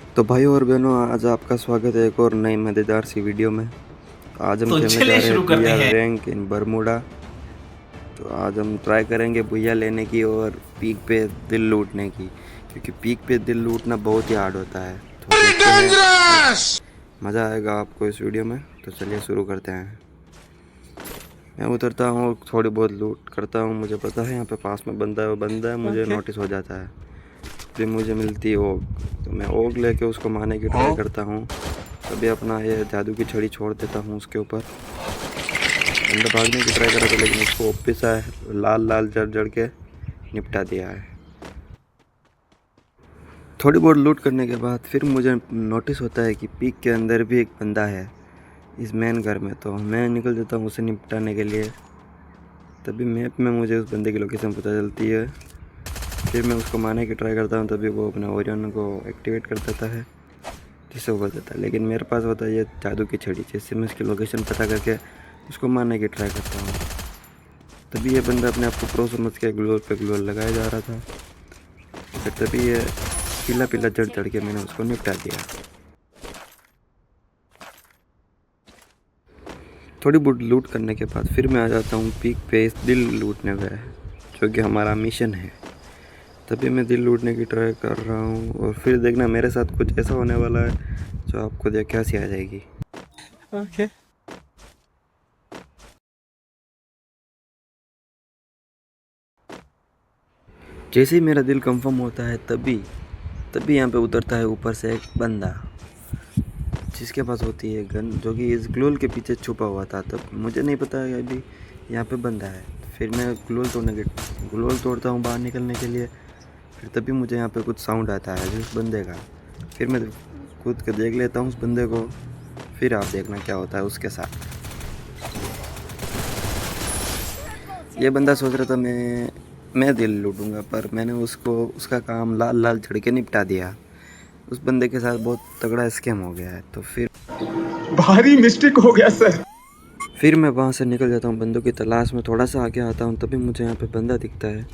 तो भाइयों और बहनों, आज आपका स्वागत है एक और नई मज़ेदार सी वीडियो में। तो आज हम तो खेलने जा चलिए रहे शुरू हैं करते बुया हैं। Rank in Bermuda. तो आज हम ट्राई करेंगे बुया लेने की और पीक पे दिल लूटने की, क्योंकि पीक पे दिल लूटना बहुत ही हार्ड होता है। तो देखते हैं, मज़ा आएगा आपको इस वीडियो में। तो चलिए शुरू करते हैं। मैं उतरता हूँ, थोड़ी बहुत लूट करता हूँ। मुझे पता है यहाँ पे पास में बंदा है, वो बंदा है, मुझे नोटिस हो जाता है। फिर मुझे मिलती है ओग, तो मैं ओग लेके उसको मारने की ट्राई करता हूँ। तभी अपना ये जादू की छड़ी छोड़ देता हूँ उसके ऊपर। बंदा भागने की ट्राई करा था, लेकिन उसको वापिस आए लाल लाल जड़ जड़ के निपटा दिया है। थोड़ी बहुत लूट करने के बाद फिर मुझे नोटिस होता है कि पीक के अंदर भी एक बंदा है इस मेन घर में। तो मैं निकल जाता हूँ उसे निपटाने के लिए। तभी मैप में मुझे उस बंदे की लोकेशन पता चलती है। फिर मैं उसको मारने की ट्राई करता हूँ, तभी वो अपना ओरियन को एक्टिवेट कर देता है, जिससे वो देता है। लेकिन मेरे पास होता है ये जादू की छड़ी, जिससे मैं उसकी लोकेशन पता करके उसको मारने की ट्राई करता हूँ। तभी ये बंदा अपने आप को प्रो समझ के ग्लोल पे ग्लोल लगाया जा रहा था। फिर तभी ये पीला पीला जड़ चढ़ के मैंने उसको निपटा दिया। थोड़ी बहुत लूट करने के बाद फिर मैं आ जाता हूँ पीक पे इस दिल लूटने पे, जो कि हमारा मिशन है। तभी मैं दिल लूटने की ट्राई कर रहा हूँ, और फिर देखना मेरे साथ कुछ ऐसा होने वाला है जो आपको देख के हंसी आ जाएगी। ओके। जैसे ही मेरा दिल कंफर्म होता है, तभी तभी यहाँ पे उतरता है ऊपर से एक बंदा, जिसके पास होती है गन, जो कि इस ग्लोल के पीछे छुपा हुआ था। तब मुझे नहीं पता है अभी यहाँ पे बंदा है। फिर मैं ग्लोल तोड़ता हूँ बाहर निकलने के लिए। फिर तभी मुझे यहाँ पे कुछ साउंड आता है जिस बंदे का। फिर मैं कूद के देख लेता हूँ उस बंदे को। फिर आप देखना क्या होता है उसके साथ। ये बंदा सोच रहा था मैं दिल लूटूंगा, पर मैंने उसका काम लाल लाल झड़ के निपटा दिया। उस बंदे के साथ बहुत तगड़ा स्कैम हो गया है। तो फिर भारी मिस्टेक हो गया सर। फिर मैं वहाँ से निकल जाता हूँ बंदों की तलाश में। थोड़ा सा आगे आता हूँ, तभी मुझे यहाँ पे बंदा दिखता है,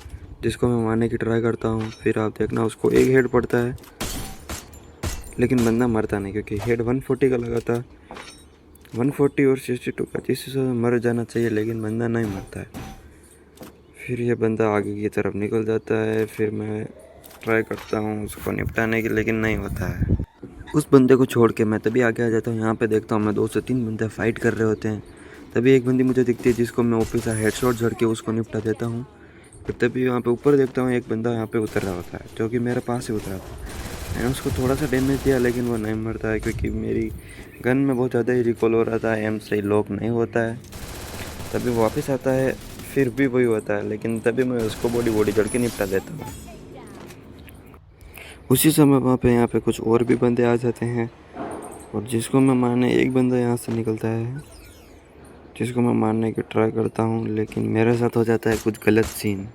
जिसको मैं मारने की ट्राई करता हूँ। फिर आप देखना उसको एक हेड पड़ता है, लेकिन बंदा मरता नहीं, क्योंकि हेड 140 का लगा था। 140 और 62 का, जिस हिसाब से मर जाना चाहिए, लेकिन बंदा नहीं मरता है। फिर ये बंदा आगे की तरफ निकल जाता है। फिर मैं ट्राई करता हूँ उसको निपटाने की, लेकिन नहीं होता है। उस बंदे को छोड़ के मैं तभी आगे आ जाता हूँ। यहाँ पे देखता हूँ मैं 2 से 3 बंदे फाइट कर रहे होते हैं। तभी एक बंदी मुझे दिखती है, जिसको मैं ओपी सा हेडशॉट झड़ के उसको निपटा देता हूँ। फिर तभी यहाँ पे ऊपर देखता हूँ एक बंदा यहाँ पे उतर रहा होता है, जो कि मेरे पास ही उतरा था। मैंने उसको थोड़ा सा डैमेज दिया, लेकिन वो नहीं मरता है, क्योंकि मेरी गन में बहुत ज़्यादा ही रिकॉल हो रहा था। एम से लॉक नहीं होता है। तभी वो वापस आता है, फिर भी वही होता है, लेकिन तभी मैं उसको बॉडी जड़ के निपटा देता हूँ। उसी समय वहाँ पे यहाँ पे कुछ और भी बंदे आ जाते हैं, और जिसको मैं मारने एक बंदा यहाँ से निकलता है, जिसको मैं मारने की ट्राई करता हूँ, लेकिन मेरे साथ हो जाता है कुछ गलत सीन।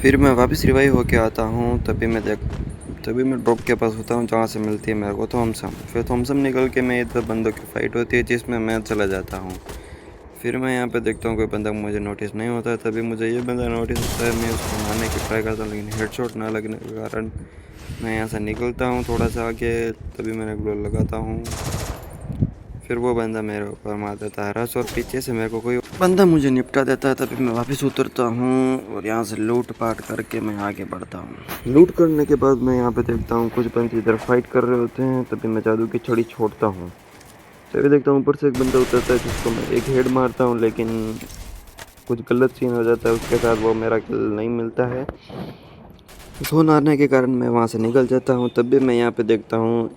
फिर मैं वापस रिवाइव होके आता हूँ। तभी मैं ड्रॉप के पास होता हूँ, जहाँ से मिलती है मेरे को थॉमसम। फिर थॉमसम निकल के मैं इधर बंदों की फ़ाइट होती है, जिसमें मैं चला जाता हूँ। फिर मैं यहाँ पे देखता हूँ कोई बंदा मुझे नोटिस नहीं होता है। तभी मुझे ये बंदा नोटिस होता है। मैं उसको मारने की ट्राई करता हूँ, लेकिन हेडशॉट ना लगने के कारण मैं यहाँ से निकलता हूँ थोड़ा सा आगे। तभी मैंने ग्लोल लगाता हूँ। फिर वो बंदा मेरे ऊपर मार देता है रस, और पीछे से मेरे को कोई बंदा मुझे निपटा देता है। तभी मैं वापस उतरता हूँ, और यहाँ से लूट पाट करके मैं आगे बढ़ता हूँ। लूट करने के बाद मैं यहाँ पे देखता हूँ कुछ बंदे इधर फाइट कर रहे होते हैं। तभी मैं जादू की छड़ी छोड़ता हूँ। तभी देखता हूँ ऊपर से एक बंदा उतरता है, जिसको मैं एक हेड मारता हूँ, लेकिन कुछ गलत सीन हो जाता है उसके साथ। वो मेरा किल नहीं मिलता है। जोन हारने के कारण मैं वहाँ से निकल जाता हूँ। तब भी मैं यहाँ पे देखता हूँ,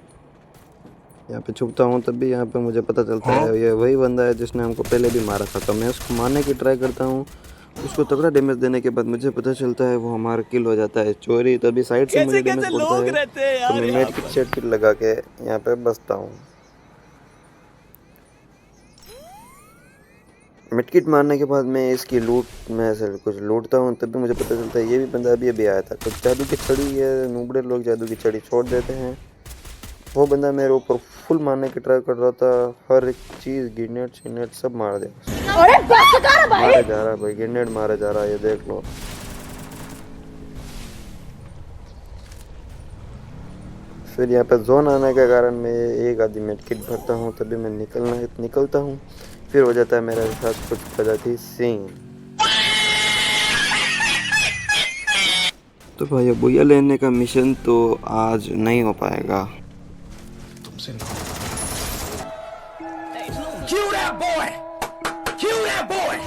यहाँ पे छुपता हूँ। तब भी यहाँ पे मुझे पता चलता है ये वही बंदा है जिसने हमको पहले भी मारा था। तो मैं उसको मारने की ट्राई करता हूँ। उसको तगड़ा डैमेज देने के बाद मुझे पता चलता है वो हमारा किल हो जाता है चोरी। तभी साइड से मुझे डैमेज पड़ता है, तो मैं मेड किट सेट किट लगा के यहाँ पे बसता हूँ। मिडकिट मारने के बाद मैं इसकी लूट में से कुछ लूटता हूँ। तभी मुझे पता चलता है ये भी बंदा अभी अभी आया था। कुछ जादू की छड़ी है, नूबड़े लोग जादू की छड़ी छोड़ देते हैं। वो बंदा मेरे ऊपर फुल मारने की ट्राई कर रहा था, हर एक चीज़ ग्रेनेड शिनेड सब मार दिया। अरे बस कर भाई। मारे जा रहा है भाई, ग्रेनेड मारे जा रहा है, ये देख लो। फिर यहाँ पे जोन आने के कारण मैं एक आधी मेड किट भरता हूँ, तभी मैं निकलता हूँ। फिर हो जाता है मेरे साथ कुछ प्रजाति सीन। तो भाई बुया लेने का मिशन तो आज नहीं हो पाएगा। तुमसे ना Kill that boy! Kill that boy!